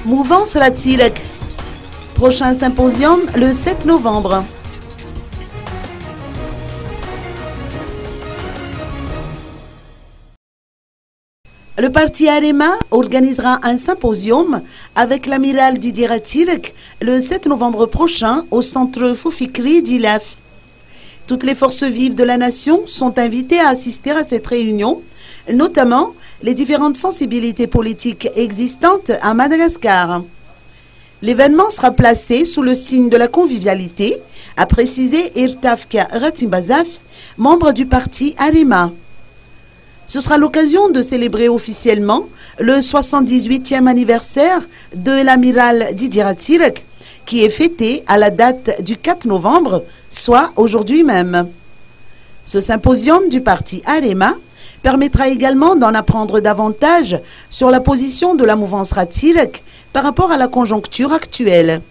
Mouvance Ratilek. Prochain symposium le 7 novembre. Le parti Arema organisera un symposium avec l'amiral Didier Ratilek le 7 novembre prochain au centre Foufikri d'Ilaf. Toutes les forces vives de la nation sont invitées à assister à cette réunion, notamment les différentes sensibilités politiques existantes à Madagascar. L'événement sera placé sous le signe de la convivialité, a précisé Irtafka Ratimbazaf, membre du parti Arema. Ce sera l'occasion de célébrer officiellement le 78e anniversaire de l'amiral Didier Ratilek, qui est fêté à la date du 4 novembre, soit aujourd'hui même. Ce symposium du parti Arema permettra également d'en apprendre davantage sur la position de la mouvance Ratilek par rapport à la conjoncture actuelle.